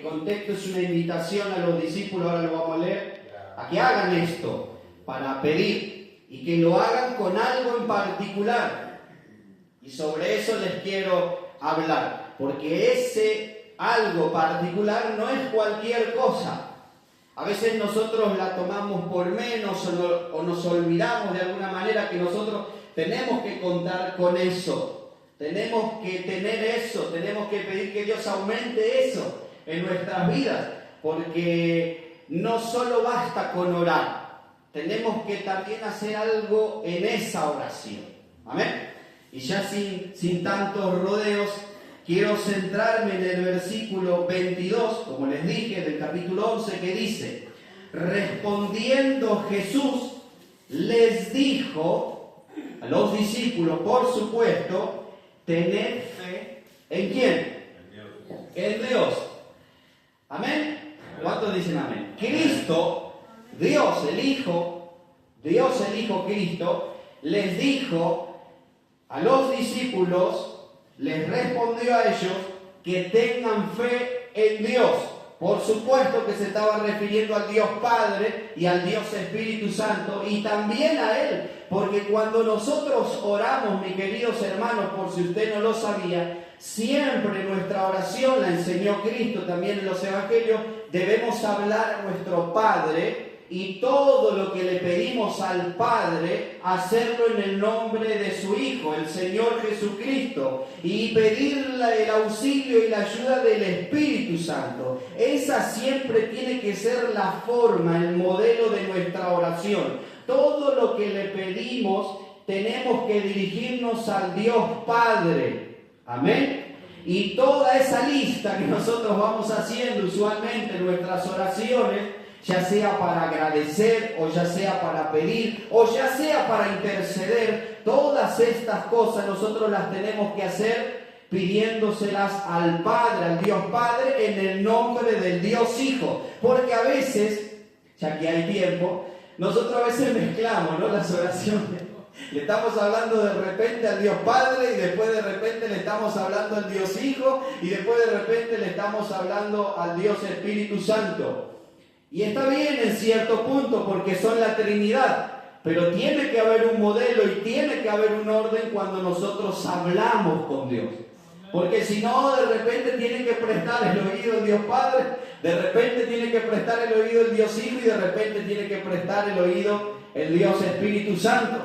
contexto es una invitación a los discípulos, ahora lo vamos a leer, a que hagan esto para pedir y que lo hagan con algo en particular. Y sobre eso les quiero hablar, porque ese algo particular no es cualquier cosa. A veces nosotros la tomamos por menos o nos olvidamos de alguna manera que nosotros tenemos que contar con eso. Tenemos que tener eso, tenemos que pedir que Dios aumente eso en nuestras vidas, porque no solo basta con orar, tenemos que también hacer algo en esa oración. Amén. Y ya sin tantos rodeos, quiero centrarme en el versículo 22, como les dije, del capítulo 11, que dice: respondiendo Jesús les dijo a los discípulos, por supuesto, tened fe ¿en quién? En Dios. ¿Amén? ¿Cuántos dicen amén? Cristo, Dios el Hijo Cristo, les dijo a los discípulos, les respondió a ellos que tengan fe en Dios. Por supuesto que se estaba refiriendo al Dios Padre y al Dios Espíritu Santo y también a Él, porque cuando nosotros oramos, mis queridos hermanos, por si usted no lo sabía, siempre nuestra oración la enseñó Cristo también en los Evangelios, debemos hablar a nuestro Padre y todo lo que le pedimos al Padre, hacerlo en el nombre de su Hijo, el Señor Jesucristo, y pedirle el auxilio y la ayuda del Espíritu Santo. Esa siempre tiene que ser la forma, el modelo de nuestra oración. Todo lo que le pedimos, tenemos que dirigirnos al Dios Padre. Amén. Y toda esa lista que nosotros vamos haciendo usualmente en nuestras oraciones, ya sea para agradecer, o ya sea para pedir, o ya sea para interceder, todas estas cosas nosotros las tenemos que hacer pidiéndoselas al Padre, al Dios Padre, en el nombre del Dios Hijo. Porque a veces, ya que hay tiempo, nosotros a veces mezclamos, ¿no?, las oraciones. Le estamos hablando de repente al Dios Padre y después de repente le estamos hablando al Dios Hijo y después de repente le estamos hablando al Dios Espíritu Santo. Y está bien en cierto punto porque son la Trinidad, pero tiene que haber un modelo y tiene que haber un orden cuando nosotros hablamos con Dios. Porque si no, de repente tiene que prestar el oído el Dios Padre, de repente tiene que prestar el oído el Dios Hijo y de repente tiene que prestar el oído el Dios Espíritu Santo.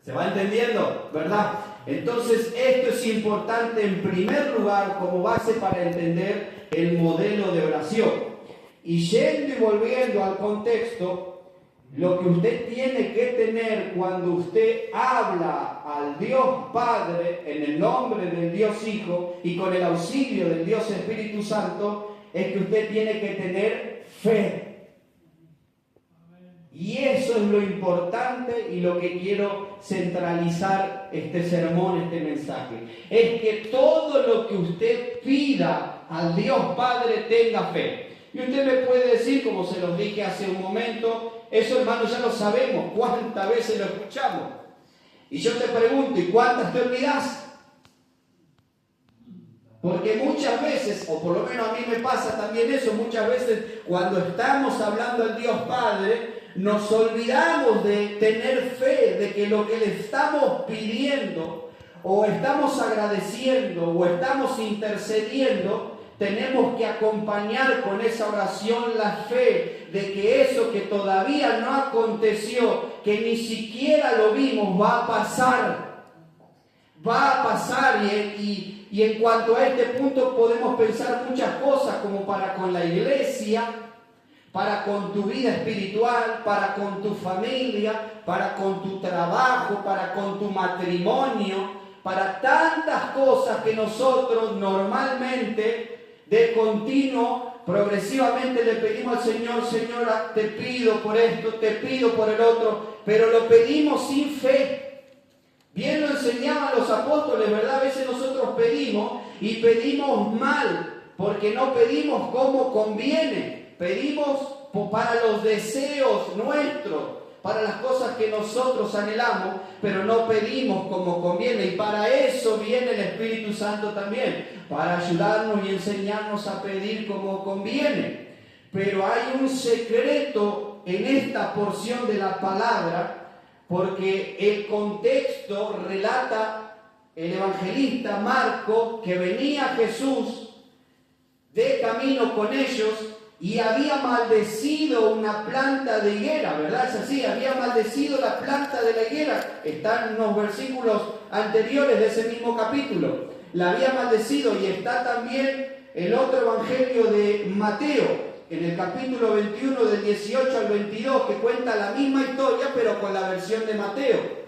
¿Se va entendiendo? ¿Verdad? Entonces esto es importante en primer lugar como base para entender el modelo de oración. Y yendo y volviendo al contexto, lo que usted tiene que tener cuando usted habla al Dios Padre en el nombre del Dios Hijo y con el auxilio del Dios Espíritu Santo, es que usted tiene que tener fe. Y eso es lo importante y lo que quiero centralizar este sermón, este mensaje. Es que todo lo que usted pida al Dios Padre tenga fe. Y usted me puede decir, como se los dije hace un momento, eso, hermano, ya lo sabemos, ¿cuántas veces lo escuchamos? Y yo te pregunto, ¿y cuántas te olvidás? Porque muchas veces, o por lo menos a mí me pasa también eso, muchas veces cuando estamos hablando al Dios Padre, nos olvidamos de tener fe, de que lo que le estamos pidiendo, o estamos agradeciendo, o estamos intercediendo, tenemos que acompañar con esa oración la fe de que eso que todavía no aconteció, que ni siquiera lo vimos, va a pasar. Va a pasar y en cuanto a este punto podemos pensar muchas cosas como para con la iglesia, para con tu vida espiritual, para con tu familia, para con tu trabajo, para con tu matrimonio, para tantas cosas que nosotros normalmente de continuo, progresivamente le pedimos al Señor, Señora, te pido por esto, te pido por el otro, pero lo pedimos sin fe. Bien lo enseñaban los apóstoles, ¿verdad? A veces nosotros pedimos y pedimos mal, porque no pedimos como conviene, pedimos para los deseos nuestros, para las cosas que nosotros anhelamos, pero no pedimos como conviene. Y para eso viene el Espíritu Santo también, para ayudarnos y enseñarnos a pedir como conviene. Pero hay un secreto en esta porción de la palabra, porque el contexto relata el evangelista Marco que venía Jesús de camino con ellos y había maldecido una planta de higuera, ¿verdad? Es así, había maldecido la planta de la higuera. Están en los versículos anteriores de ese mismo capítulo. La había maldecido, y está también el otro evangelio de Mateo, en el capítulo 21 del 18 al 22, que cuenta la misma historia pero con la versión de Mateo.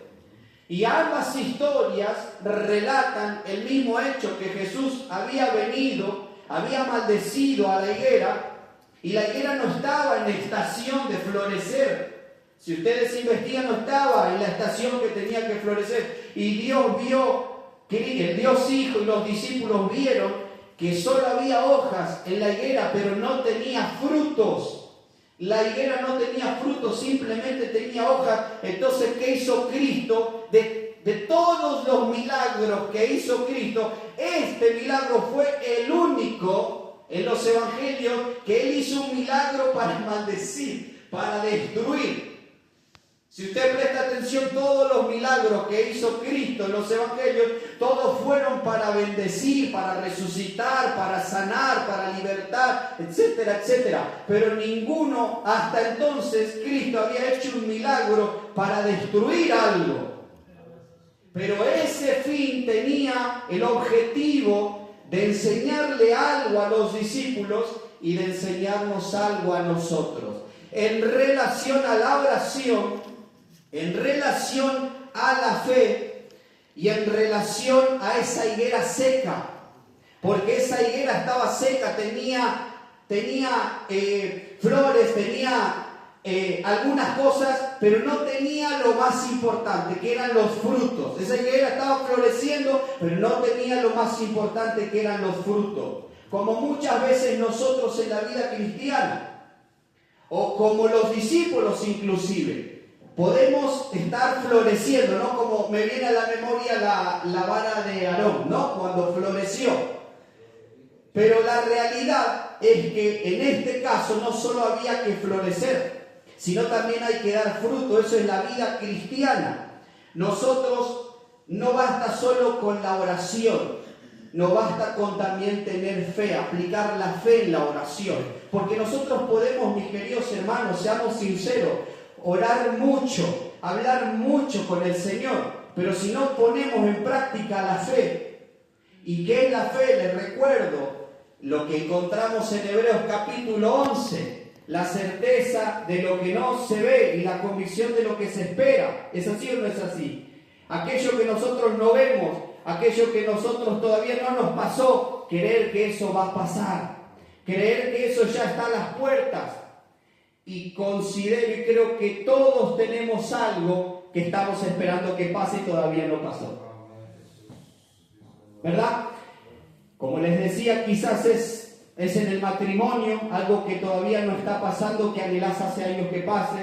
Y ambas historias relatan el mismo hecho, que Jesús había venido, había maldecido a la higuera, y la higuera no estaba en la estación de florecer. Si ustedes investigan, no estaba en la estación que tenía que florecer. Y Dios vio, que el Dios Hijo y los discípulos vieron que solo había hojas en la higuera, pero no tenía frutos. La higuera no tenía frutos, simplemente tenía hojas. Entonces, ¿qué hizo Cristo? De todos los milagros que hizo Cristo, este milagro fue el único en los evangelios que Él hizo un milagro para maldecir, para destruir. Si usted presta atención, todos los milagros que hizo Cristo en los evangelios, todos fueron para bendecir, para resucitar, para sanar, para libertar, etcétera, etcétera. Pero ninguno hasta entonces Cristo había hecho un milagro para destruir algo. Pero ese fin tenía el objetivo de enseñarle algo a los discípulos y de enseñarnos algo a nosotros. En relación a la oración, en relación a la fe y en relación a esa higuera seca, porque esa higuera estaba seca, tenía flores, tenía algunas cosas, pero no tenía lo más importante, que eran los frutos. Esa higuera estaba floreciendo, pero no tenía lo más importante, que eran los frutos. Como muchas veces nosotros en la vida cristiana, o como los discípulos inclusive, podemos estar floreciendo, ¿no? Como me viene a la memoria la vara de Aarón, ¿no? Cuando floreció. Pero la realidad es que en este caso no solo había que florecer, sino también hay que dar fruto. Eso es la vida cristiana. Nosotros no basta solo con la oración, no basta con también tener fe, aplicar la fe en la oración. Porque nosotros podemos, mis queridos hermanos, seamos sinceros, orar mucho, hablar mucho con el Señor, pero si no ponemos en práctica la fe. ¿Y qué es la fe? Les recuerdo lo que encontramos en Hebreos capítulo 11, la certeza de lo que no se ve y la convicción de lo que se espera. ¿Es así o no es así? Aquello que nosotros no vemos, aquello que nosotros todavía no nos pasó, creer que eso va a pasar, creer que eso ya está a las puertas. Y considero y creo que todos tenemos algo que estamos esperando que pase y todavía no pasó, ¿verdad? Como les decía, quizás es en el matrimonio algo que todavía no está pasando, que anhelás hace años que pase.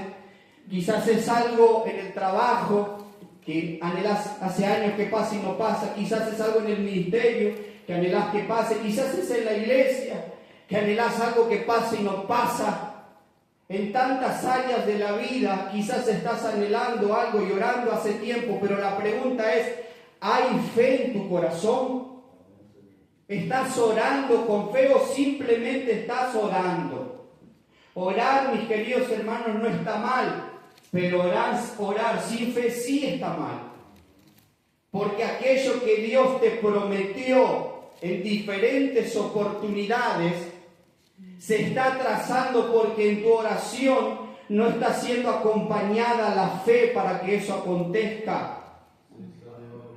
Quizás es algo en el trabajo que anhelás hace años que pase y no pasa. Quizás es algo en el ministerio que anhelás que pase. Quizás es en la iglesia que anhelás algo que pase y no pasa. En tantas áreas de la vida quizás estás anhelando algo y orando hace tiempo, pero la pregunta es, ¿hay fe en tu corazón? ¿Estás orando con fe o simplemente estás orando? Orar, mis queridos hermanos, no está mal, pero orar sin fe sí está mal. Porque aquello que Dios te prometió en diferentes oportunidades se está trazando, porque en tu oración no está siendo acompañada la fe para que eso acontezca.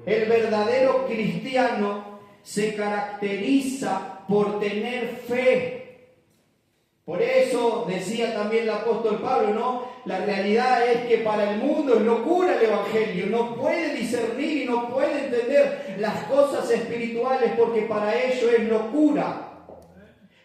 El verdadero cristiano se caracteriza por tener fe. Por eso decía también el apóstol Pablo, ¿no? La realidad es que para el mundo es locura el evangelio. No puede discernir y no puede entender las cosas espirituales, porque para ellos es locura.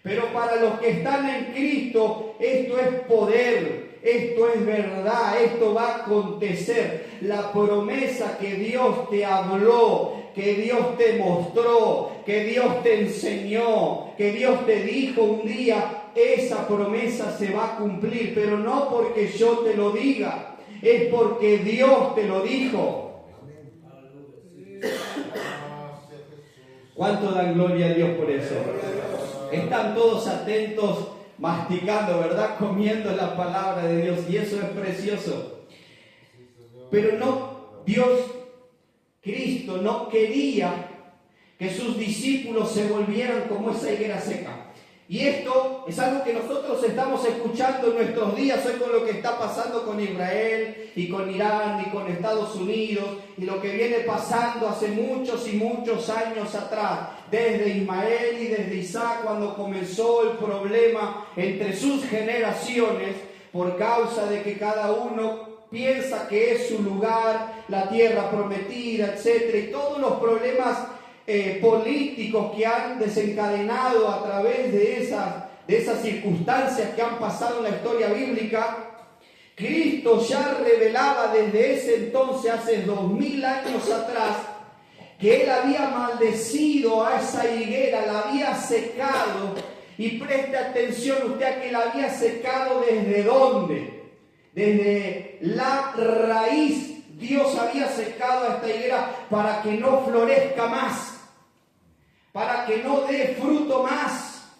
Pero para los que están en Cristo, esto es poder, esto es verdad, esto va a acontecer. La promesa que Dios te habló, que Dios te mostró, que Dios te enseñó, que Dios te dijo un día, esa promesa se va a cumplir, pero no porque yo te lo diga, es porque Dios te lo dijo. ¿Cuánto dan gloria a Dios por eso? Están todos atentos, masticando, ¿verdad? Comiendo la palabra de Dios, y eso es precioso. Pero no, Cristo no quería que sus discípulos se volvieran como esa higuera seca. Y esto es algo que nosotros estamos escuchando en nuestros días hoy con lo que está pasando con Israel y con Irán y con Estados Unidos y lo que viene pasando hace muchos y muchos años atrás, desde Ismael y desde Isaac, cuando comenzó el problema entre sus generaciones por causa de que cada uno piensa que es su lugar, la tierra prometida, etc. Y todos los problemas políticos que han desencadenado a través de esas circunstancias que han pasado en la historia bíblica. Cristo ya revelaba desde ese entonces, hace 2000 años atrás, que Él había maldecido a esa higuera, la había secado. Y preste atención usted a que la había secado ¿desde dónde? Desde la raíz. Dios había secado a esta higuera para que no florezca más, para que no dé fruto más,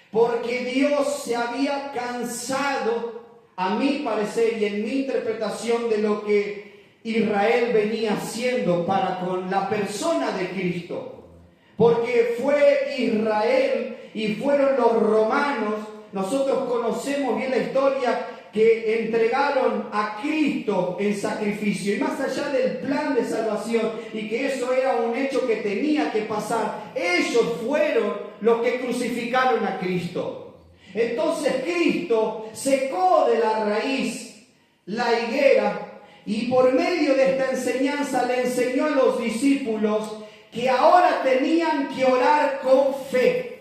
porque Dios se había cansado, a mi parecer y en mi interpretación, de lo que Israel venía haciendo para con la persona de Cristo, porque fue Israel y fueron los romanos. Nosotros conocemos bien la historia, que entregaron a Cristo en sacrificio, y más allá del plan de salvación, y que eso era un hecho que tenía que pasar, ellos fueron los que crucificaron a Cristo. Entonces Cristo secó de la raíz la higuera, y por medio de esta enseñanza le enseñó a los discípulos que ahora tenían que orar con fe,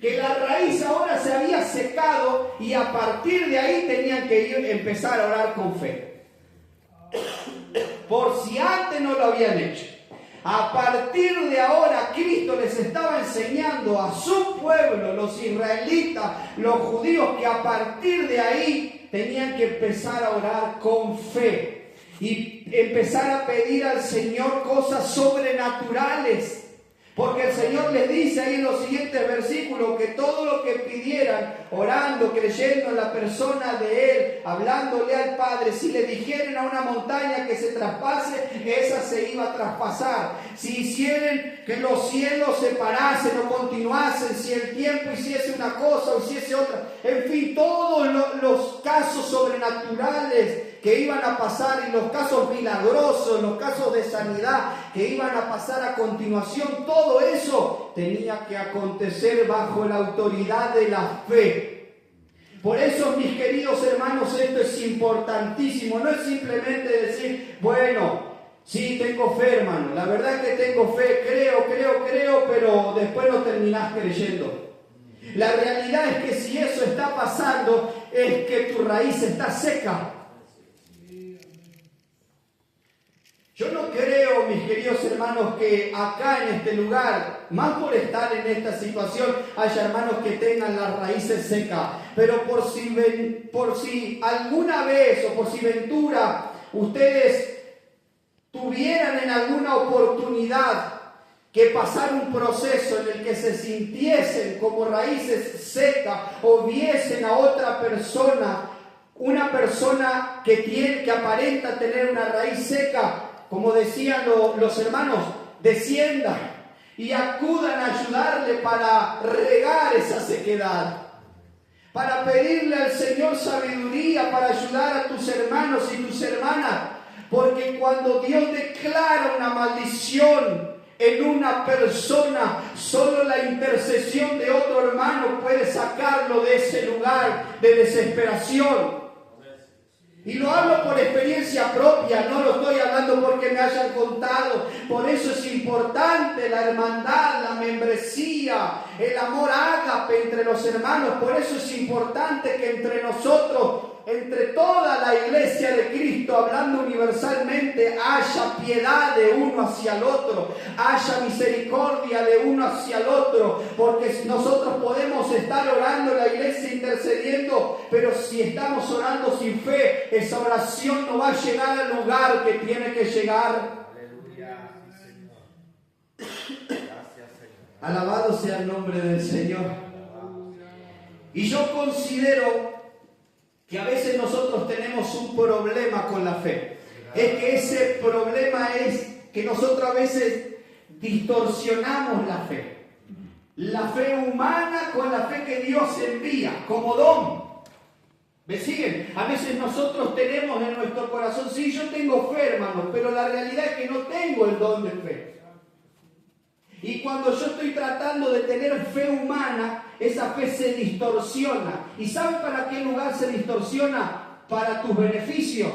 que la raíz ahora se había secado y a partir de ahí tenían que empezar a orar con fe. Por si antes no lo habían hecho. A partir de ahora Cristo les estaba enseñando a su pueblo, los israelitas, los judíos, que a partir de ahí tenían que empezar a orar con fe y empezar a pedir al Señor cosas sobrenaturales. Porque el Señor les dice ahí en los siguientes versículos que todo lo que pidieran, orando, creyendo en la persona de Él, hablándole al Padre, si le dijeren a una montaña que se traspase, esa se iba a traspasar. Si hicieren que los cielos se parasen o continuasen, si el tiempo hiciese una cosa o hiciese otra, en fin, todos los casos sobrenaturales que iban a pasar, y los casos milagrosos, los casos de sanidad que iban a pasar a continuación, todo eso tenía que acontecer bajo la autoridad de la fe. Por eso, mis queridos hermanos, esto es importantísimo. No es simplemente decir, bueno, sí, tengo fe, hermano, la verdad es que tengo fe, creo, pero después no terminás creyendo. La realidad es que si eso está pasando, es que tu raíz está seca. Yo no creo, mis queridos hermanos, que acá en este lugar, más por estar en esta situación, haya hermanos que tengan las raíces secas. Pero por si alguna vez o por si ventura ustedes tuvieran en alguna oportunidad que pasar un proceso en el que se sintiesen como raíces secas o viesen a otra persona, una persona que aparenta tener una raíz seca, como decían los hermanos, desciendan y acudan a ayudarle para regar esa sequedad, para pedirle al Señor sabiduría para ayudar a tus hermanos y tus hermanas, porque cuando Dios declara una maldición en una persona, solo la intercesión de otro hermano puede sacarlo de ese lugar de desesperación. Y lo hablo por experiencia propia, no lo estoy hablando porque me hayan contado. Por eso es importante la hermandad, la membresía, el amor ágape entre los hermanos. Por eso es importante que entre nosotros entre toda la iglesia de Cristo, hablando universalmente, haya piedad de uno hacia el otro, haya misericordia de uno hacia el otro, porque nosotros podemos estar orando en la iglesia, intercediendo, pero si estamos orando sin fe, esa oración no va a llegar al lugar que tiene que llegar. Aleluya, Señor. Gracias, Señor. Alabado sea el nombre del Señor. Y yo considero que a veces nosotros tenemos un problema con la fe. Es que ese problema es que nosotros a veces distorsionamos la fe. La fe humana con la fe que Dios envía como don. ¿Me siguen? A veces nosotros tenemos en nuestro corazón, sí, yo tengo fe, hermanos, pero la realidad es que no tengo el don de fe. Y cuando yo estoy tratando de tener fe humana, esa fe se distorsiona. ¿Y saben para qué lugar se distorsiona? Para tus beneficios.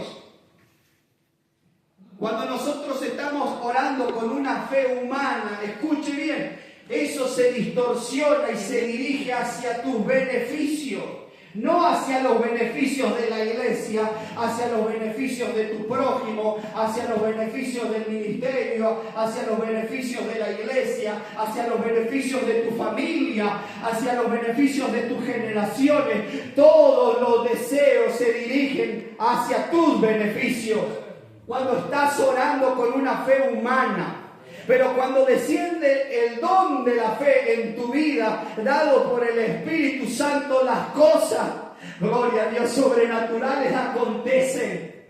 Cuando nosotros estamos orando con una fe humana, escuche bien, eso se distorsiona y se dirige hacia tus beneficios. No hacia los beneficios de la iglesia, hacia los beneficios de tu prójimo, hacia los beneficios del ministerio, hacia los beneficios de la iglesia, hacia los beneficios de tu familia, hacia los beneficios de tus generaciones. Todos los deseos se dirigen hacia tus beneficios. Cuando estás orando con una fe humana, pero cuando desciende el don de la fe en tu vida, dado por el Espíritu Santo, las cosas, gloria a Dios, sobrenaturales acontecen.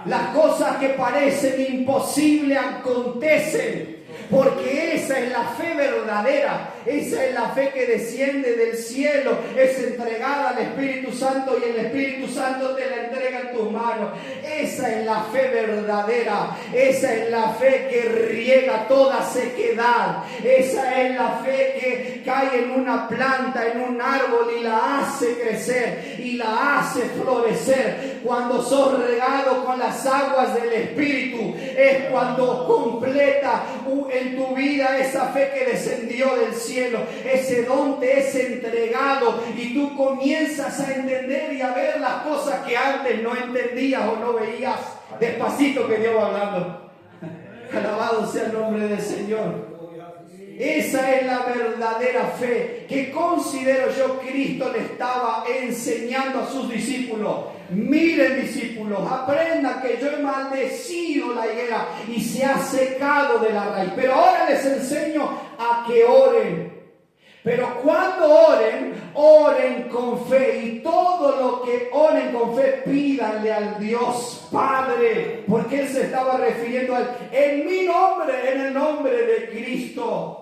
Las cosas que parecen imposibles acontecen. Porque esa es la fe verdadera, esa es la fe que desciende del cielo, es entregada al Espíritu Santo y el Espíritu Santo te la entrega en tus manos. Esa es la fe verdadera, esa es la fe que riega toda sequedad, esa es la fe que cae en una planta, en un árbol y la hace crecer y la hace florecer. Cuando sos regado con las aguas del Espíritu, es cuando completa en tu vida esa fe que descendió del cielo. Ese don te es entregado y tú comienzas a entender y a ver las cosas que antes no entendías o no veías. Despacito que Dios va hablando. Alabado sea el nombre del Señor. Esa es la verdadera fe que considero yo Cristo le estaba enseñando a sus discípulos. Miren, discípulos, aprendan que yo he maldecido la higuera y se ha secado de la raíz. Pero ahora les enseño a que oren. Pero cuando oren, oren con fe. Y todo lo que oren con fe, pídanle al Dios Padre. Porque Él se estaba refiriendo a Él. En mi nombre, en el nombre de Cristo.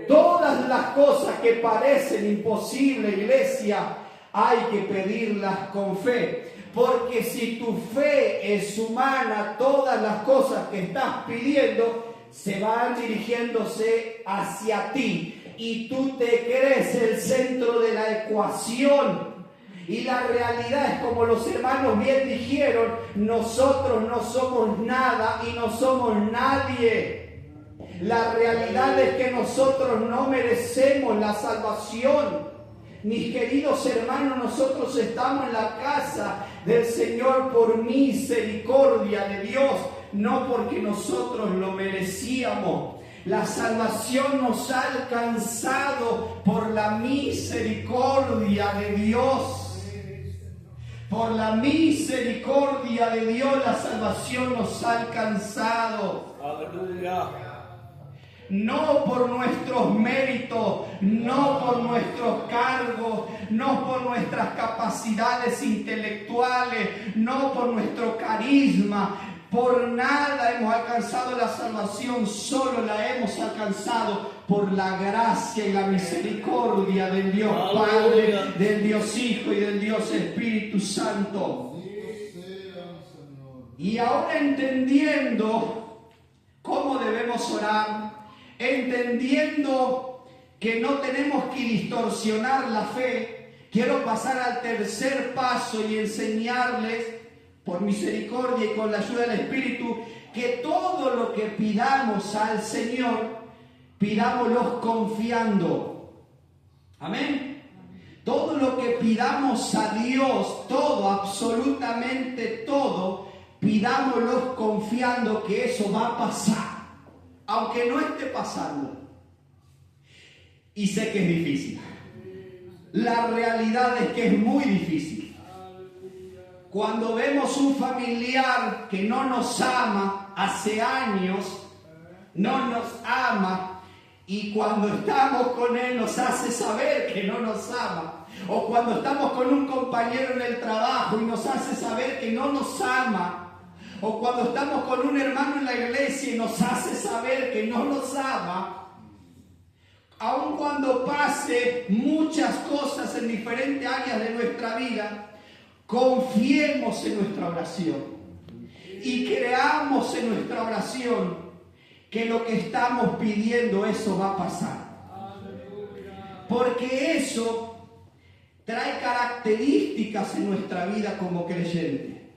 Todas las cosas que parecen imposibles, iglesia, hay que pedirlas con fe. Porque si tu fe es humana, todas las cosas que estás pidiendo se van dirigiéndose hacia ti. Y tú te crees el centro de la ecuación. Y la realidad es como los hermanos bien dijeron, nosotros no somos nada y no somos nadie. La realidad es que nosotros no merecemos la salvación. Mis queridos hermanos, nosotros estamos en la casa del Señor por misericordia de Dios, no porque nosotros lo merecíamos. La salvación nos ha alcanzado por la misericordia de Dios. Por la misericordia de Dios la salvación nos ha alcanzado. Aleluya. No por nuestros méritos, no por nuestros cargos, no por nuestras capacidades intelectuales, no por nuestro carisma. Por nada hemos alcanzado la salvación, solo la hemos alcanzado por la gracia y la misericordia del Dios Padre, del Dios Hijo y del Dios Espíritu Santo. Y ahora entendiendo cómo debemos orar, entendiendo que no tenemos que distorsionar la fe, quiero pasar al tercer paso y enseñarles, por misericordia y con la ayuda del Espíritu, que todo lo que pidamos al Señor, pidámoslo confiando. Amén. Todo lo que pidamos a Dios todo, absolutamente todo, pidámoslo confiando que eso va a pasar, aunque no esté pasando. Y sé que es difícil. La realidad es que es muy difícil. Cuando vemos un familiar que no nos ama hace años, no nos ama, y cuando estamos con él nos hace saber que no nos ama, o cuando estamos con un compañero en el trabajo y nos hace saber que no nos ama, o cuando estamos con un hermano en la iglesia y nos hace saber que no nos ama, aun cuando pase muchas cosas en diferentes áreas de nuestra vida, confiemos en nuestra oración y creamos en nuestra oración que lo que estamos pidiendo, eso va a pasar. Porque eso trae características en nuestra vida como creyente.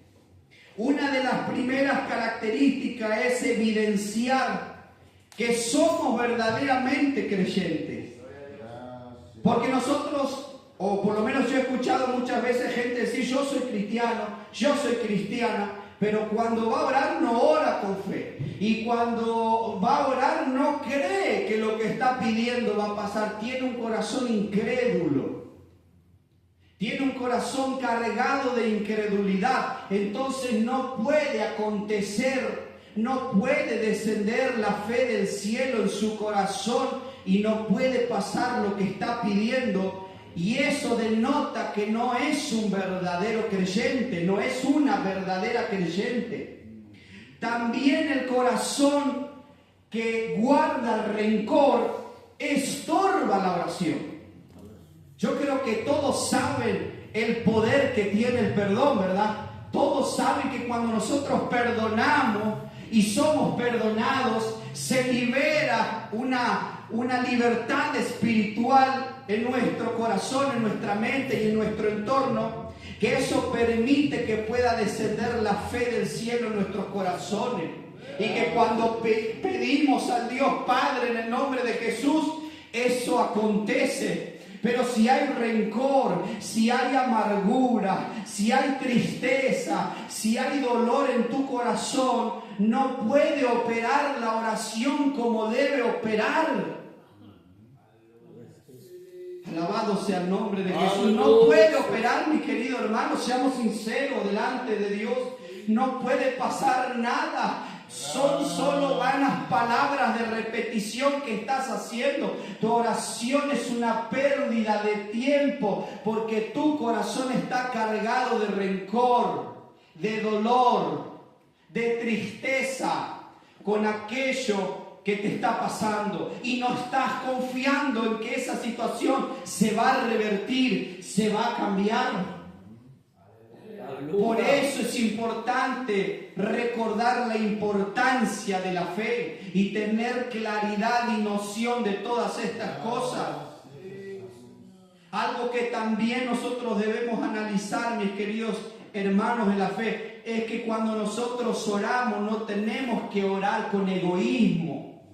Una de las primeras características es evidenciar que somos verdaderamente creyentes. Porque nosotros, o por lo menos yo he escuchado muchas veces gente decir, yo soy cristiano, yo soy cristiana, pero cuando va a orar no ora con fe. Y cuando va a orar no cree que lo que está pidiendo va a pasar. Tiene un corazón incrédulo. Tiene un corazón cargado de incredulidad. Entonces no puede acontecer, no puede descender la fe del cielo en su corazón y no puede pasar lo que está pidiendo. Y eso denota que no es un verdadero creyente, no es una verdadera creyente. También el corazón que guarda rencor estorba la oración. Yo creo que todos saben el poder que tiene el perdón, ¿verdad? Todos saben que cuando nosotros perdonamos y somos perdonados, se libera una libertad espiritual en nuestro corazón, en nuestra mente y en nuestro entorno, que eso permite que pueda descender la fe del cielo en nuestros corazones. Y que cuando pedimos al Dios Padre en el nombre de Jesús, eso acontece. Pero si hay rencor, si hay amargura, si hay tristeza, si hay dolor en tu corazón, no puede operar la oración como debe operar. Alabado sea el nombre de Jesús. No puede operar, mi querido hermano, seamos sinceros delante de Dios. No puede pasar nada. Son solo vanas palabras de repetición que estás haciendo. Tu oración es una pérdida de tiempo porque tu corazón está cargado de rencor, de dolor, de tristeza con aquello que te está pasando y no estás confiando en que esa situación se va a revertir, se va a cambiar. Por eso es importante recordar la importancia de la fe y tener claridad y noción de todas estas cosas. Algo que también nosotros debemos analizar, mis queridos hermanos en la fe, es que cuando nosotros oramos no tenemos que orar con egoísmo.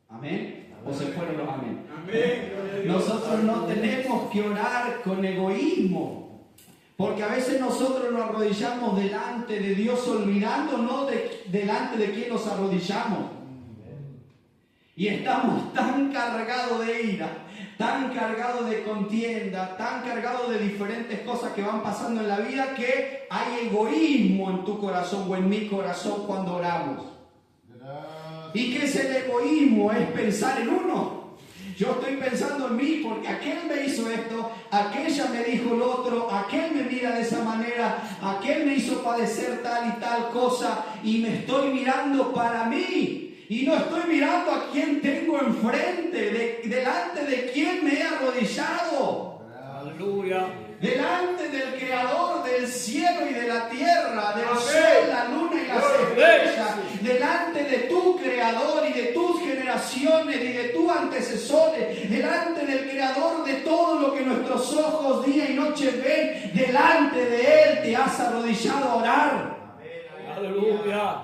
¿Amén? ¿O se fueron los amén? Nosotros no tenemos que orar con egoísmo. Porque a veces nosotros nos arrodillamos delante de Dios olvidándonos delante de quién nos arrodillamos. Y estamos tan cargados de ira, tan cargados de contienda, tan cargados de diferentes cosas que van pasando en la vida que hay egoísmo en tu corazón o en mi corazón cuando oramos. ¿Y qué es el egoísmo? Es pensar en uno. Yo estoy pensando en mí porque aquel me hizo esto, aquella me dijo lo otro, aquel me mira de esa manera, aquel me hizo padecer tal y tal cosa y me estoy mirando para mí y no estoy mirando a quien tengo enfrente, delante de quien me he arrodillado. Aleluya. Delante del Creador del cielo y de la tierra, del sol, la luna y las estrellas, delante de tu Creador y de tus generaciones y de tus antecesores, delante del Creador de todo lo que nuestros ojos día y noche ven, delante de Él te has arrodillado a orar. Aleluya.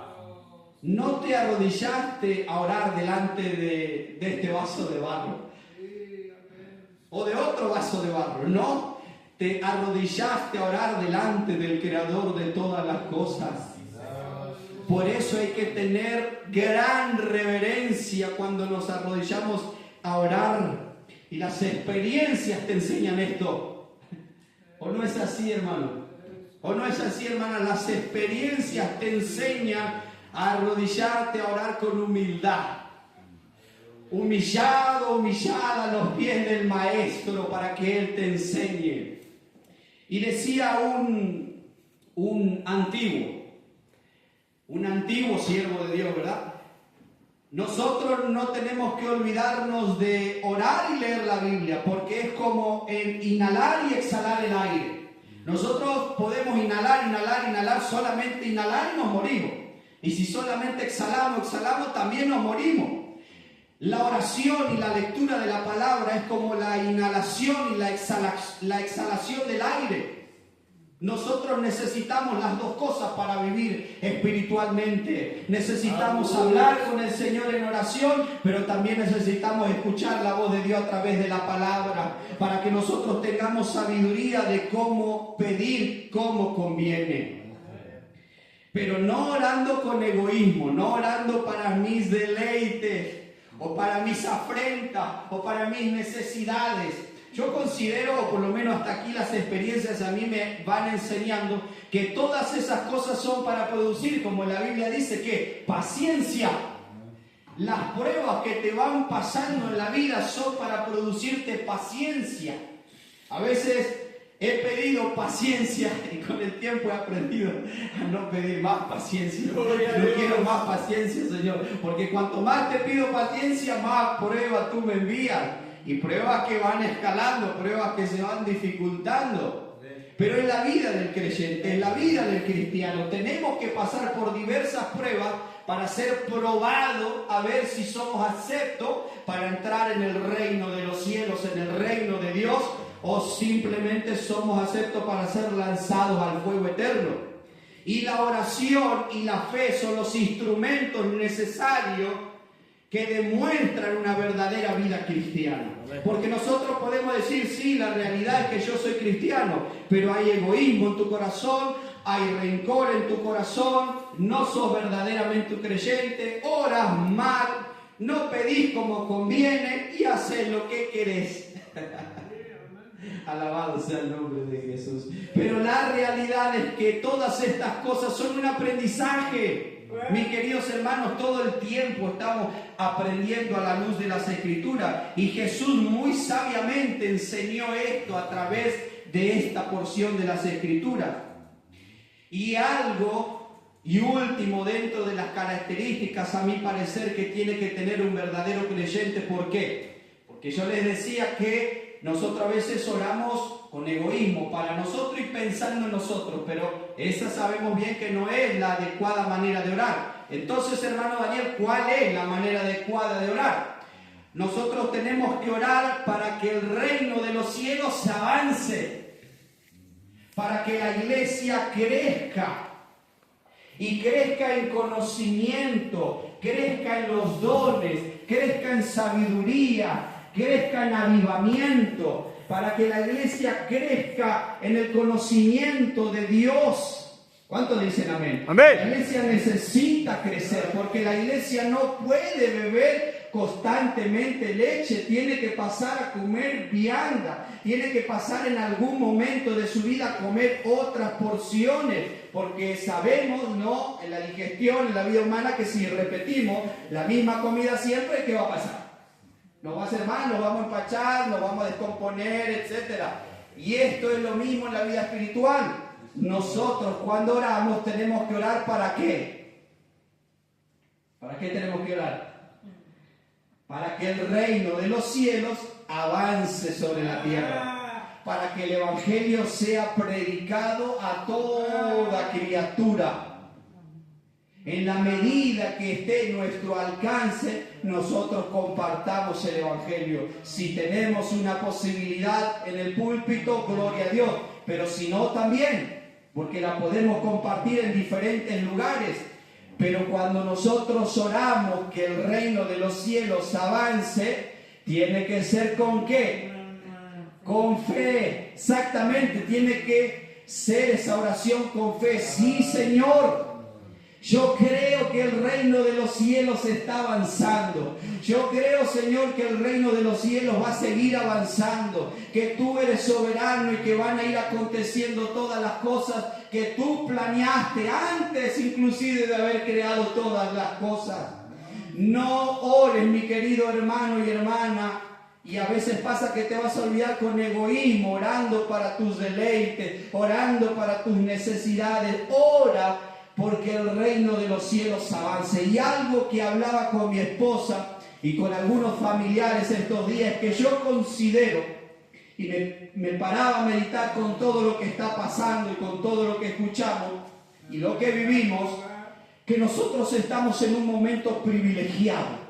No te arrodillaste a orar delante de este vaso de barro o de otro vaso de barro, no. te arrodillaste a orar delante del Creador de todas las cosas. Por eso hay que tener gran reverencia cuando nos arrodillamos a orar. Y las experiencias te enseñan esto. ¿O no es así, hermano? ¿O no es así, hermana? Las experiencias te enseñan a arrodillarte, a orar con humildad. Humillado, humillada a los pies del Maestro para que Él te enseñe. Y decía un antiguo siervo de Dios, ¿verdad? Nosotros no tenemos que olvidarnos de orar y leer la Biblia, porque es como el inhalar y exhalar el aire. Nosotros podemos inhalar, solamente inhalar y nos morimos. Y si solamente exhalamos, también nos morimos. La oración y la lectura de la palabra es como la inhalación y la exhalación del aire. Nosotros necesitamos las dos cosas para vivir espiritualmente. Necesitamos hablar con el Señor en oración, pero también necesitamos escuchar la voz de Dios a través de la palabra, para que nosotros tengamos sabiduría de cómo pedir, cómo conviene. Pero no orando con egoísmo, no orando para mis deleites, o para mis afrentas, o para mis necesidades. Yo considero, o por lo menos hasta aquí las experiencias a mí me van enseñando, que todas esas cosas son para producir, como la Biblia dice, que paciencia. Las pruebas que te van pasando en la vida son para producirte paciencia. A veces he pedido paciencia y con el tiempo he aprendido a no pedir más paciencia. No quiero más paciencia, Señor, porque cuanto más te pido paciencia, más pruebas tú me envías. Y pruebas que van escalando, pruebas que se van dificultando. Pero en la vida del creyente, en la vida del cristiano, tenemos que pasar por diversas pruebas para ser probado, a ver si somos aceptos para entrar en el reino de los cielos, en el reino de Dios, o simplemente somos aceptos para ser lanzados al fuego eterno. Y la oración y la fe son los instrumentos necesarios que demuestran una verdadera vida cristiana. Porque nosotros podemos decir, sí, la realidad es que yo soy cristiano, pero hay egoísmo en tu corazón, hay rencor en tu corazón, no sos verdaderamente un creyente, oras mal, no pedís como conviene y haces lo que querés. Alabado sea el nombre de Jesús. Pero la realidad es que todas estas cosas son un aprendizaje. Mis queridos hermanos, todo el tiempo estamos aprendiendo a la luz de las Escrituras, y Jesús muy sabiamente enseñó esto a través de esta porción de las Escrituras. Y algo y último dentro de las características, a mi parecer, que tiene que tener un verdadero creyente. ¿Por qué? Porque yo les decía que nosotros a veces oramos con egoísmo para nosotros y pensando en nosotros, pero esa sabemos bien que no es la adecuada manera de orar. Entonces, hermano Daniel, ¿cuál es la manera adecuada de orar? Nosotros tenemos que orar para que el reino de los cielos se avance, para que la iglesia crezca, y crezca en conocimiento, crezca en los dones, crezca en sabiduría, crezca en avivamiento, para que la iglesia crezca en el conocimiento de Dios. ¿Cuántos dicen amén? Amén. La iglesia necesita crecer, porque la iglesia no puede beber constantemente leche, tiene que pasar a comer vianda, tiene que pasar en algún momento de su vida a comer otras porciones, porque sabemos, ¿no?, en la digestión, en la vida humana, que si repetimos la misma comida siempre, ¿qué va a pasar? Nos va a hacer mal, nos vamos a empachar, nos vamos a descomponer, etc. Y esto es lo mismo en la vida espiritual. Nosotros cuando oramos tenemos que orar ¿para qué? ¿Para qué tenemos que orar? Para que el reino de los cielos avance sobre la tierra. Para que el evangelio sea predicado a toda criatura. En la medida que esté en nuestro alcance, nosotros compartamos el evangelio. Si tenemos una posibilidad en el púlpito, gloria a Dios. Pero si no, también, porque la podemos compartir en diferentes lugares. Pero cuando nosotros oramos que el reino de los cielos avance, tiene que ser ¿con qué? Con fe, exactamente, tiene que ser esa oración con fe. Sí, Señor, yo creo que el reino de los cielos está avanzando. Yo creo, Señor, que el reino de los cielos va a seguir avanzando, que tú eres soberano y que van a ir aconteciendo todas las cosas que tú planeaste antes inclusive de haber creado todas las cosas. No ores, mi querido hermano y hermana, y a veces pasa que te vas a olvidar con egoísmo, orando para tus deleites, orando para tus necesidades. Ora porque el reino de los cielos avance. Y algo que hablaba con mi esposa y con algunos familiares estos días, que yo considero, y me paraba a meditar con todo lo que está pasando y con todo lo que escuchamos y lo que vivimos, que nosotros estamos en un momento privilegiado.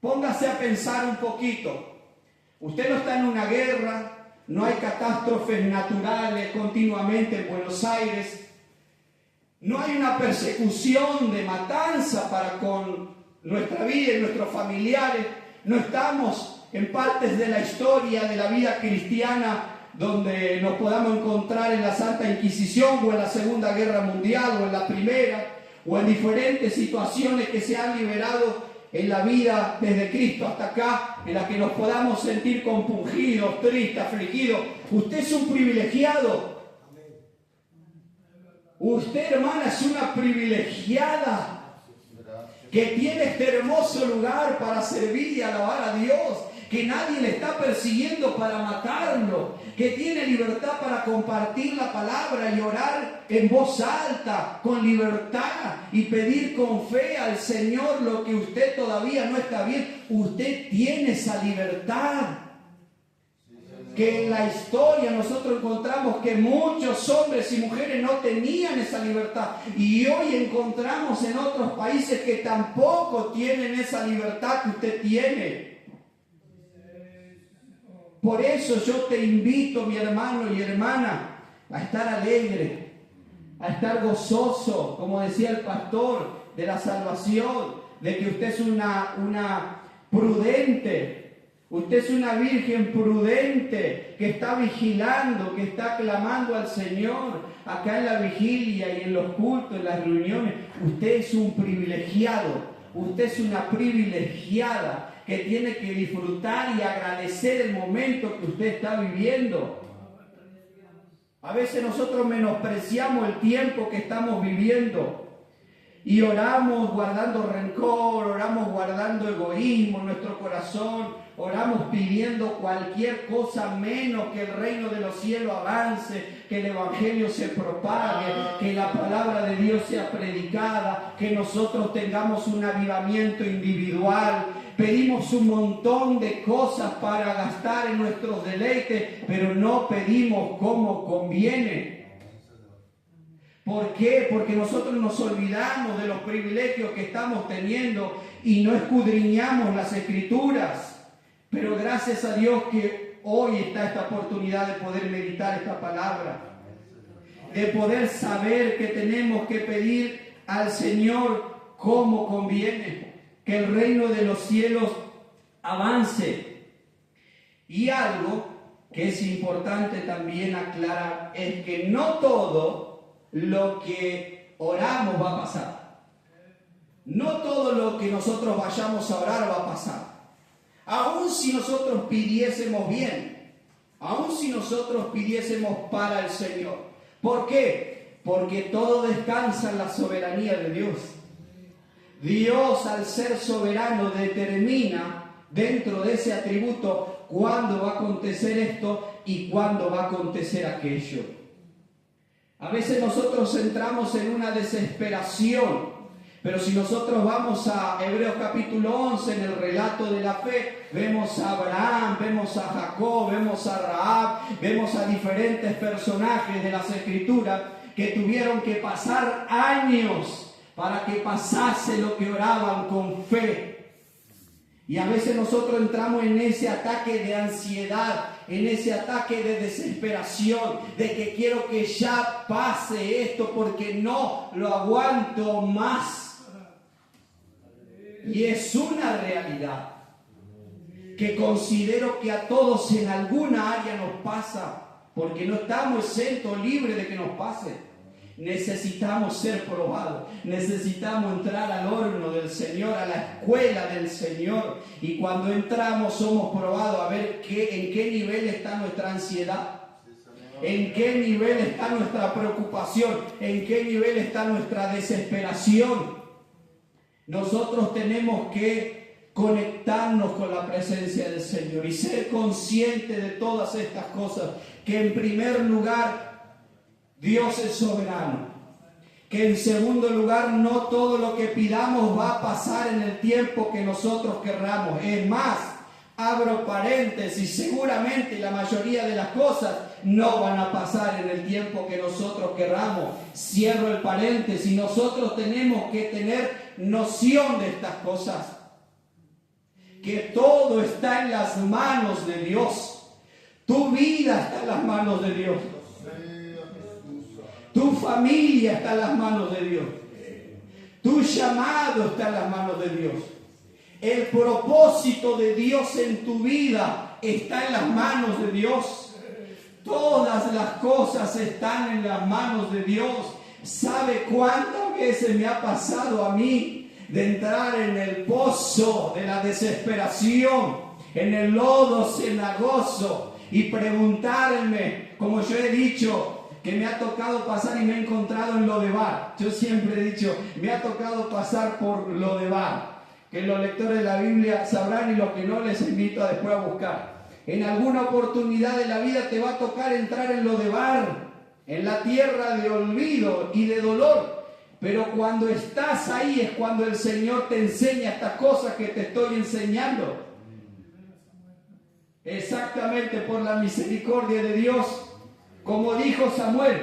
Póngase a pensar un poquito. Usted no está en una guerra, no hay catástrofes naturales continuamente en Buenos Aires, no hay una persecución de matanza para con nuestra vida y nuestros familiares, no estamos en partes de la historia de la vida cristiana donde nos podamos encontrar en la Santa Inquisición o en la Segunda Guerra Mundial o en la Primera o en diferentes situaciones que se han liberado en la vida desde Cristo hasta acá, en la que nos podamos sentir compungidos, tristes, afligidos. Usted es un privilegiado. Usted, hermana, es una privilegiada que tiene este hermoso lugar para servir y alabar a Dios, que nadie le está persiguiendo para matarlo, que tiene libertad para compartir la palabra y orar en voz alta, con libertad, y pedir con fe al Señor lo que usted todavía no está bien. Usted tiene esa libertad. Que en la historia nosotros encontramos que muchos hombres y mujeres no tenían esa libertad, y hoy encontramos en otros países que tampoco tienen esa libertad que usted tiene. Por eso yo te invito, mi hermano y hermana, a estar alegre, a estar gozoso, como decía el pastor, de la salvación, de que usted es una prudente. Usted es una virgen prudente que está vigilando, que está clamando al Señor acá en la vigilia y en los cultos, en las reuniones. Usted es un privilegiado, usted es una privilegiada que tiene que disfrutar y agradecer el momento que usted está viviendo. A veces nosotros menospreciamos el tiempo que estamos viviendo y oramos guardando rencor, oramos guardando egoísmo en nuestro corazón. Oramos pidiendo cualquier cosa menos que el reino de los cielos avance, que el evangelio se propague, que la palabra de Dios sea predicada, que nosotros tengamos un avivamiento individual. Pedimos un montón de cosas para gastar en nuestros deleites, pero no pedimos como conviene. ¿Por qué? Porque nosotros nos olvidamos de los privilegios que estamos teniendo y no escudriñamos las Escrituras. Pero gracias a Dios que hoy está esta oportunidad de poder meditar esta palabra, de poder saber que tenemos que pedir al Señor como conviene, que el reino de los cielos avance. Y algo que es importante también aclarar es que no todo lo que oramos va a pasar. No todo lo que nosotros vayamos a orar va a pasar. Aun si nosotros pidiésemos bien, aun si nosotros pidiésemos para el Señor. ¿Por qué? Porque todo descansa en la soberanía de Dios. Dios, al ser soberano, determina dentro de ese atributo cuándo va a acontecer esto y cuándo va a acontecer aquello. A veces nosotros entramos en una desesperación. Pero si nosotros vamos a Hebreos capítulo 11, en el relato de la fe, vemos a Abraham, vemos a Jacob, vemos a Rahab, vemos a diferentes personajes de las Escrituras que tuvieron que pasar años para que pasase lo que oraban con fe. Y a veces nosotros entramos en ese ataque de ansiedad, en ese ataque de desesperación, de que quiero que ya pase esto porque no lo aguanto más. Y es una realidad. que considero que a todos en alguna área nos pasa, porque no estamos exentos, libres de que nos pase. Necesitamos ser probados, necesitamos entrar al horno del Señor, a la escuela del Señor, y cuando entramos somos probados a ver en qué nivel está nuestra ansiedad, en qué nivel está nuestra preocupación, en qué nivel está nuestra desesperación. Nosotros tenemos que conectarnos con la presencia del Señor y ser conscientes de todas estas cosas, que en primer lugar Dios es soberano, que en segundo lugar no todo lo que pidamos va a pasar en el tiempo que nosotros querramos. Es más, abro paréntesis, seguramente la mayoría de las cosas no van a pasar en el tiempo que nosotros querramos. Cierro el paréntesis, nosotros tenemos que tener noción de estas cosas, que todo está en las manos de Dios. Tu vida está en las manos de Dios. Tu familia está en las manos de Dios. Tu llamado está en las manos de Dios. El propósito de Dios en tu vida está en las manos de Dios. Todas las cosas están en las manos de Dios. ¿Sabe cuántas veces me ha pasado a mí de entrar en el pozo de la desesperación, en el lodo cenagoso, y preguntarme, como yo he dicho, que me ha tocado pasar y me he encontrado en Lodebar? Yo siempre he dicho, me ha tocado pasar por Lodebar, que los lectores de la Biblia sabrán, y los que no les invito a después a buscar. En alguna oportunidad de la vida te va a tocar entrar en Lodebar, en la tierra de olvido y de dolor. Pero cuando estás ahí es cuando el Señor te enseña estas cosas que te estoy enseñando. Exactamente por la misericordia de Dios. Como dijo Samuel,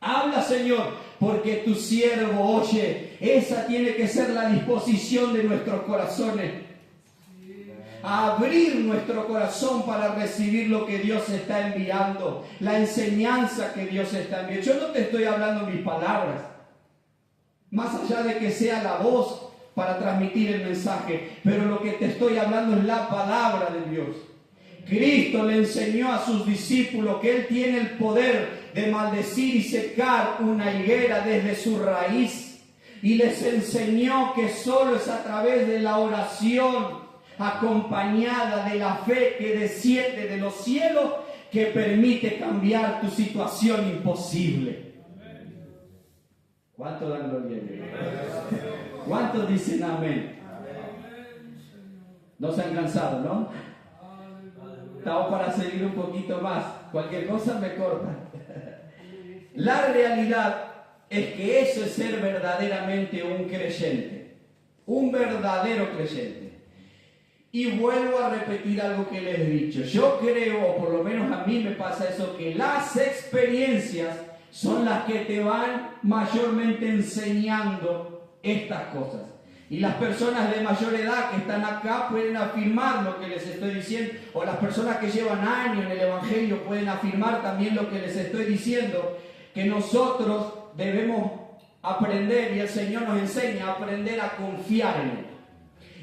habla, Señor, porque tu siervo oye. Esa tiene que ser la disposición de nuestros corazones. Abrir nuestro corazón para recibir lo que Dios está enviando, la enseñanza que Dios está enviando. Yo no te estoy hablando mis palabras, más allá de que sea la voz para transmitir el mensaje, pero lo que te estoy hablando es la palabra de Dios. Cristo le enseñó a sus discípulos que Él tiene el poder de maldecir y secar una higuera desde su raíz, y les enseñó que solo es a través de la oración acompañada de la fe que desciende de los cielos que permite cambiar tu situación imposible. ¿Cuántos dan gloria a Dios? ¿Cuántos dicen amén? No se han cansado, ¿no? Estamos para seguir un poquito más. Cualquier cosa me corta. La realidad es que eso es ser verdaderamente un creyente, un verdadero creyente. Y vuelvo a repetir algo que les he dicho. Yo creo, o por lo menos a mí me pasa eso, que las experiencias son las que te van mayormente enseñando estas cosas. Y las personas de mayor edad que están acá pueden afirmar lo que les estoy diciendo, o las personas que llevan años en el Evangelio pueden afirmar también lo que les estoy diciendo, que nosotros debemos aprender, y el Señor nos enseña a aprender a confiar en Él.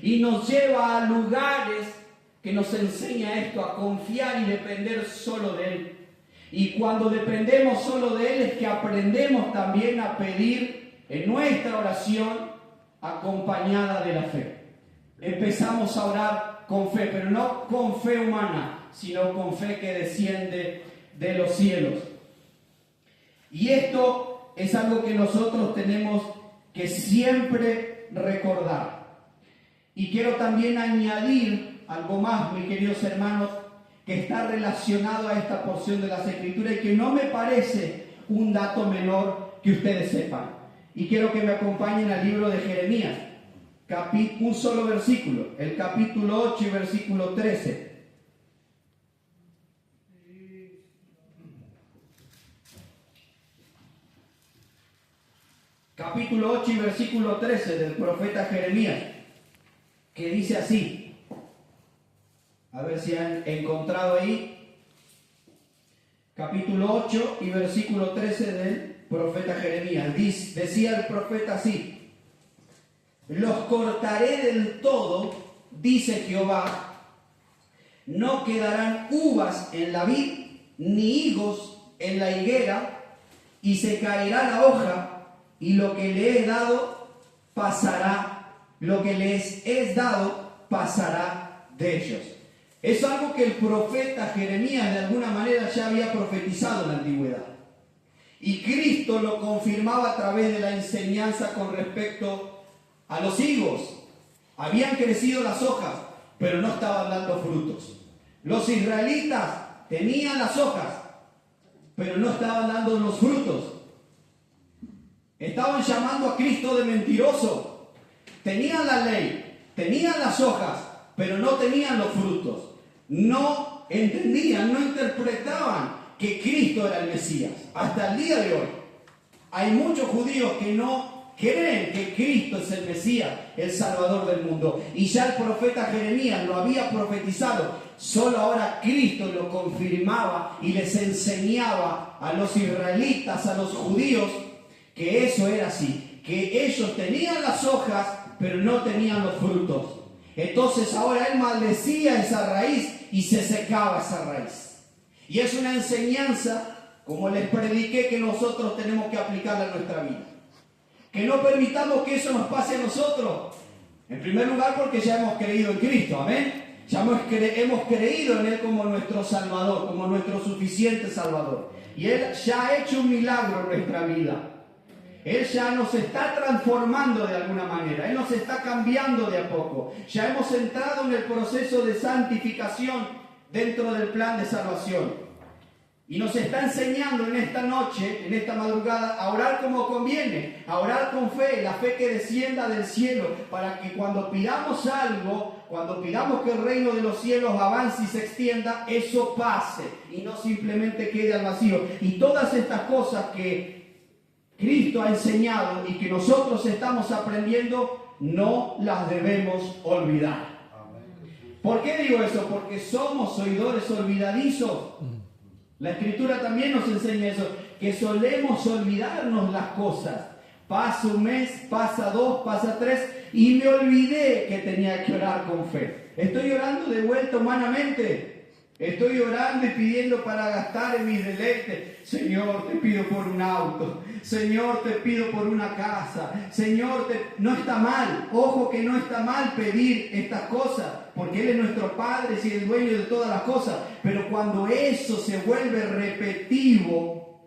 Y nos lleva a lugares que nos enseña esto, a confiar y depender solo de Él. Y cuando dependemos solo de Él es que aprendemos también a pedir en nuestra oración acompañada de la fe. Empezamos a orar con fe, pero no con fe humana, sino con fe que desciende de los cielos. Y esto es algo que nosotros tenemos que siempre recordar. Y quiero también añadir algo más, mis queridos hermanos, que está relacionado a esta porción de las Escrituras y que no me parece un dato menor que ustedes sepan. Y quiero que me acompañen al libro de Jeremías, un solo versículo, el capítulo 8 y versículo 13. Capítulo 8 y versículo 13 del profeta Jeremías, que dice así. A ver si han encontrado ahí. Capítulo 8 y versículo 13 del profeta Jeremías. Decía el profeta así: los cortaré del todo, dice Jehová, no quedarán uvas en la vid, ni higos en la higuera, y se caerá la hoja, y lo que le he dado pasará, lo que les es dado pasará de ellos. Es algo que el profeta Jeremías de alguna manera ya había profetizado en la antigüedad. Y Cristo lo confirmaba a través de la enseñanza con respecto a los higos. Habían crecido las hojas, pero no estaban dando frutos. Los israelitas tenían las hojas, pero no estaban dando los frutos. Estaban llamando a Cristo de mentiroso. Tenían la ley, tenían las hojas, pero no tenían los frutos. No entendían, no interpretaban que Cristo era el Mesías. Hasta el día de hoy hay muchos judíos que no creen que Cristo es el Mesías, el Salvador del mundo. Y ya el profeta Jeremías lo había profetizado. Solo ahora Cristo lo confirmaba y les enseñaba a los israelitas, a los judíos, que eso era así. Que ellos tenían las hojas, pero no tenían los frutos. Entonces ahora él maldecía esa raíz y se secaba esa raíz. Y es una enseñanza, como les prediqué, que nosotros tenemos que aplicarla a nuestra vida. Que no permitamos que eso nos pase a nosotros. En primer lugar, porque ya hemos creído en Cristo, amén. Ya hemos creído en Él como nuestro Salvador, como nuestro suficiente Salvador. Y Él ya ha hecho un milagro en nuestra vida. Él ya nos está transformando de alguna manera. Él nos está cambiando de a poco. Ya hemos entrado en el proceso de santificación dentro del plan de salvación. Y nos está enseñando en esta noche, en esta madrugada, a orar como conviene, a orar con fe, la fe que descienda del cielo, para que cuando pidamos algo, cuando pidamos que el reino de los cielos avance y se extienda, eso pase y no simplemente quede al vacío. Y todas estas cosas que Cristo ha enseñado y que nosotros estamos aprendiendo, no las debemos olvidar. ¿Por qué digo eso? Porque somos oidores olvidadizos. La Escritura también nos enseña eso, que solemos olvidarnos las cosas. Pasa un mes, pasa dos, pasa tres, y me olvidé que tenía que orar con fe. Estoy orando de vuelta humanamente. Estoy orando y pidiendo para gastar en mis deleites. Señor, te pido por un auto. Señor, te pido por una casa. Señor, no está mal. Ojo que no está mal pedir estas cosas, porque Él es nuestro Padre y el dueño de todas las cosas. Pero cuando eso se vuelve repetitivo,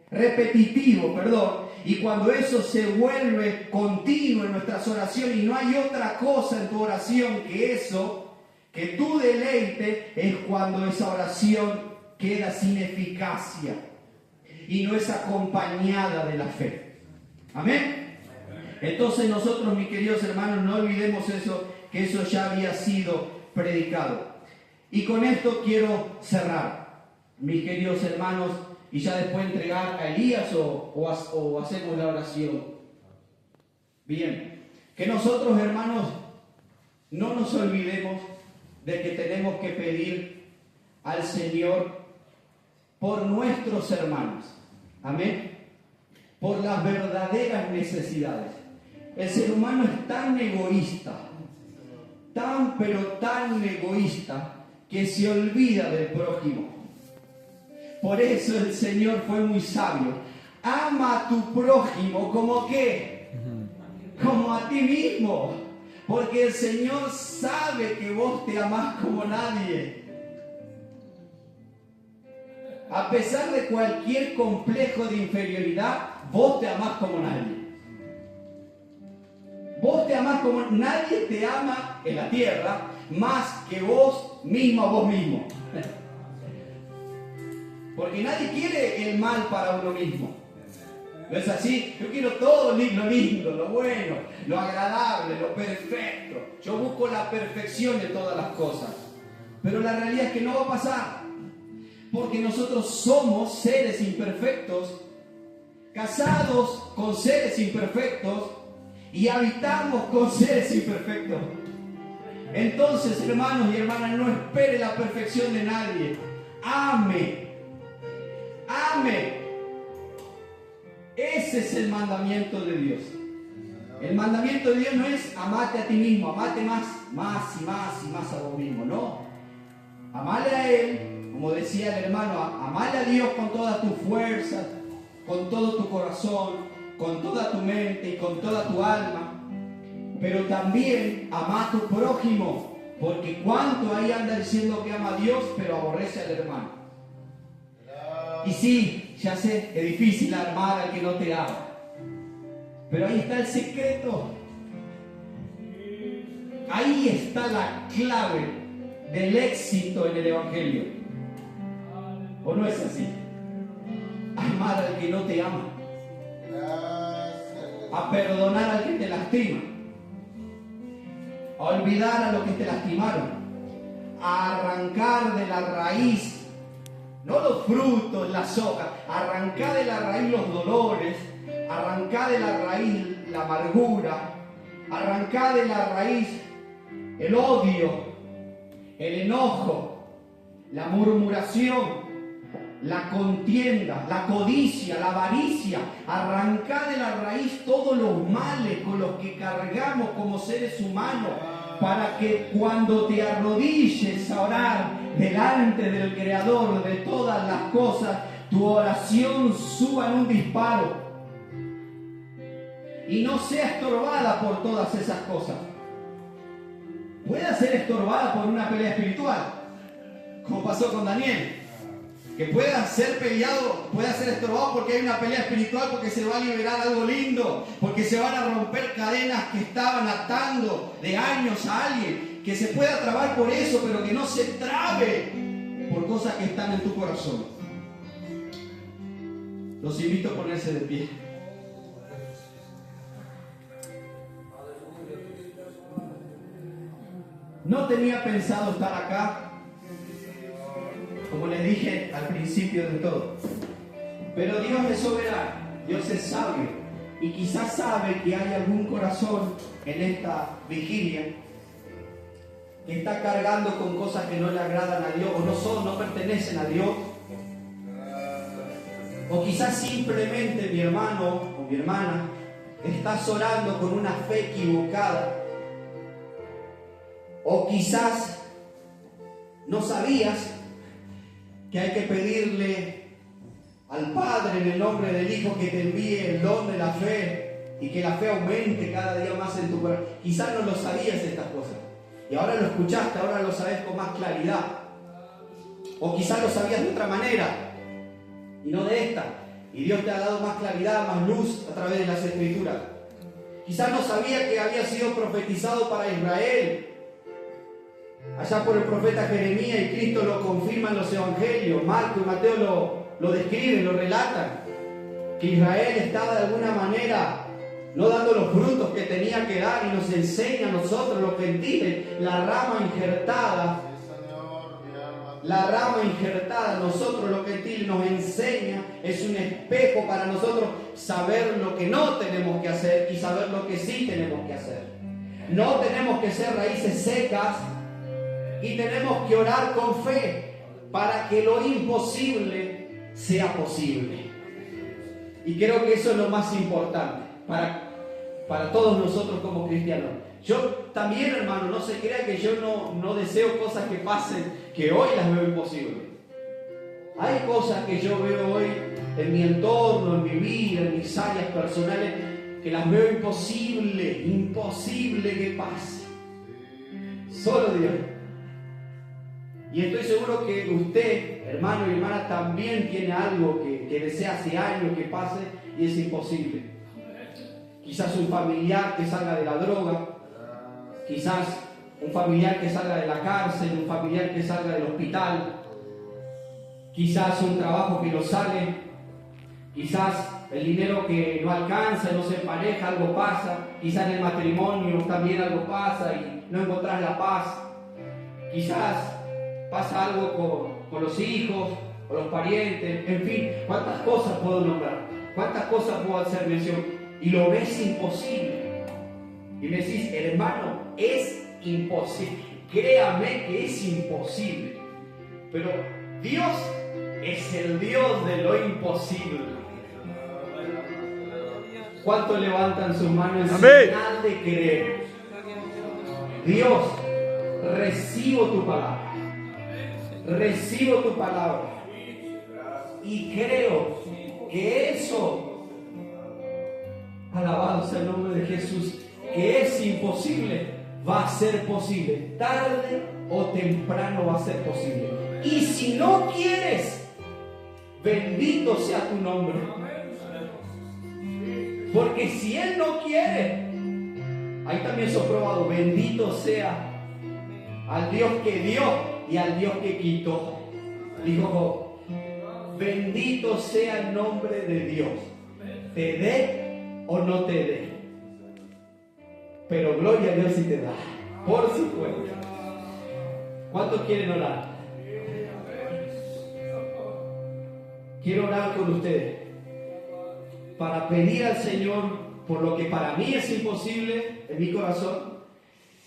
y cuando eso se vuelve continuo en nuestras oraciones y no hay otra cosa en tu oración que eso, que tu deleite, es cuando esa oración queda sin eficacia y no es acompañada de la fe. Amén. Entonces nosotros, mis queridos hermanos, no olvidemos eso, que eso ya había sido predicado. Y con esto quiero cerrar, mis queridos hermanos, y ya después entregar a Elías o hacemos la oración. Bien, que nosotros, hermanos, no nos olvidemos de que tenemos que pedir al Señor por nuestros hermanos. Amén. Por las verdaderas necesidades. El ser humano es tan egoísta, pero tan egoísta, que se olvida del prójimo. Por eso el Señor fue muy sabio. Ama a tu prójimo como ¿qué? Como a ti mismo. Porque el Señor sabe que vos te amás como nadie. A pesar de cualquier complejo de inferioridad, vos te amás como nadie. Vos te amás como nadie te ama en la tierra más que vos mismo, vos mismo. Porque nadie quiere el mal para uno mismo. ¿No es así? Yo quiero todo lo lindo, lo bueno, lo agradable, lo perfecto. Yo busco la perfección de todas las cosas. Pero la realidad es que no va a pasar. Porque nosotros somos seres imperfectos, casados con seres imperfectos y habitamos con seres imperfectos. Entonces, hermanos y hermanas, no espere la perfección de nadie. Ame. Ese es el mandamiento de Dios. El mandamiento de Dios no es amate a ti mismo, amate más y más a vos mismo, no. Amale a Él, como decía el hermano, amale a Dios con todas tus fuerzas, con todo tu corazón, con toda tu mente y con toda tu alma. Pero también ama a tu prójimo, porque cuánto ahí anda diciendo que ama a Dios, pero aborrece al hermano. Y sí, ya sé, es difícil amar al que no te ama. Pero ahí está el secreto. Ahí está la clave del éxito en el Evangelio. ¿O no es así? Amar al que no te ama. A perdonar al que te lastima. A olvidar a los que te lastimaron. A arrancar de la raíz, no los frutos, las hojas, arrancar de la raíz los dolores, arrancar de la raíz la amargura, arrancar de la raíz el odio, el enojo, la murmuración, la contienda, la codicia, la avaricia, arrancar de la raíz todos los males con los que cargamos como seres humanos, para que cuando te arrodilles a orar delante del Creador de todas las cosas, tu oración suba en un disparo y no sea estorbada por todas esas cosas. Puede ser estorbada por una pelea espiritual, como pasó con Daniel. Que pueda ser peleado, pueda ser estorbado porque hay una pelea espiritual, porque se va a liberar algo lindo, porque se van a romper cadenas que estaban atando de años a alguien, que se pueda trabar por eso, pero que no se trabe por cosas que están en tu corazón. Los invito a ponerse de pie. No tenía pensado estar acá, como les dije al principio de todo. Pero Dios es soberano, Dios es sabio. Y quizás sabe que hay algún corazón en esta vigilia que está cargando con cosas que no le agradan a Dios, o no pertenecen a Dios. O quizás simplemente mi hermano o mi hermana estás orando con una fe equivocada. O quizás no sabías que hay que pedirle al Padre en el nombre del Hijo que te envíe el don de la fe y que la fe aumente cada día más en tu corazón. Quizás no lo sabías estas cosas y ahora lo escuchaste, ahora lo sabes con más claridad. O quizás lo sabías de otra manera y no de esta, y Dios te ha dado más claridad, más luz a través de las Escrituras. Quizás no sabía que había sido profetizado para Israel allá por el profeta Jeremías, y Cristo lo confirma en los evangelios. Marco y Mateo lo describen, lo relatan, que Israel estaba de alguna manera no dando los frutos que tenía que dar, y nos enseña a nosotros los gentiles la rama injertada. Nosotros los gentiles nos enseña, es un espejo para nosotros saber lo que no tenemos que hacer y saber lo que sí tenemos que hacer. No tenemos que ser raíces secas, y tenemos que orar con fe para que lo imposible sea posible. Y creo que eso es lo más importante para todos nosotros como cristianos. Yo también, hermano, no se crea que yo no deseo cosas que pasen, que hoy las veo imposibles. Hay cosas que yo veo hoy en mi entorno, en mi vida, en mis áreas personales, que las veo imposible que pase. Solo Dios. Y estoy seguro que usted, hermano y hermana, también tiene algo que desea hace años que pase y es imposible. Quizás un familiar que salga de la droga, quizás un familiar que salga de la cárcel, un familiar que salga del hospital, quizás un trabajo que no sale, quizás el dinero que no alcanza, no se empareja, algo pasa, quizás en el matrimonio también algo pasa y no encontrás la paz, quizás pasa algo con los hijos o los parientes, en fin, cuántas cosas puedo nombrar, cuántas cosas puedo hacer mención, y lo ves imposible. Y me decís, hermano, es imposible, créame que es imposible, pero Dios es el Dios de lo imposible. ¿Cuántos levantan sus manos en señal de creer? Dios, recibo tu palabra. recibo tu palabra y creo que eso, alabado sea el nombre de Jesús, que es imposible, va a ser posible. Tarde o temprano va a ser posible. Y si no quieres, bendito sea tu nombre. Porque si Él no quiere, ahí también eso probado, bendito sea al Dios que dio y al Dios que quitó. Dijo Job, bendito sea el nombre de Dios, te dé o no te dé, pero gloria a Dios si te da, por si puede. ¿Cuántos quieren orar? Quiero orar con ustedes para pedir al Señor por lo que para mí es imposible en mi corazón,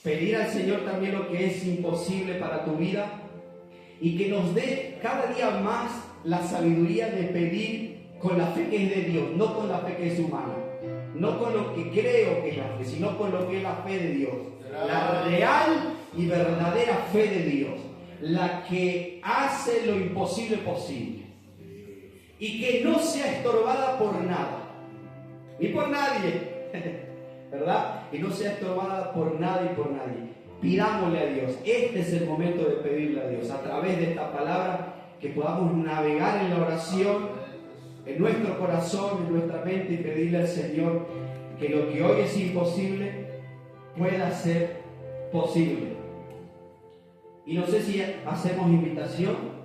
pedir al Señor también lo que es imposible para tu vida y que nos dé cada día más la sabiduría de pedir con la fe que es de Dios, no con la fe que es humana, no con lo que creo que es la fe, sino con lo que es la fe de Dios, la real y verdadera fe de Dios, la que hace lo imposible posible y que no sea estorbada por nada ni por nadie, ¿verdad? Que no sea estorbada por nada y por nadie. Pidámosle a Dios, este es el momento de pedirle a Dios, a través de esta palabra, que podamos navegar en la oración, en nuestro corazón, en nuestra mente, y pedirle al Señor que lo que hoy es imposible pueda ser posible. Y no sé si hacemos invitación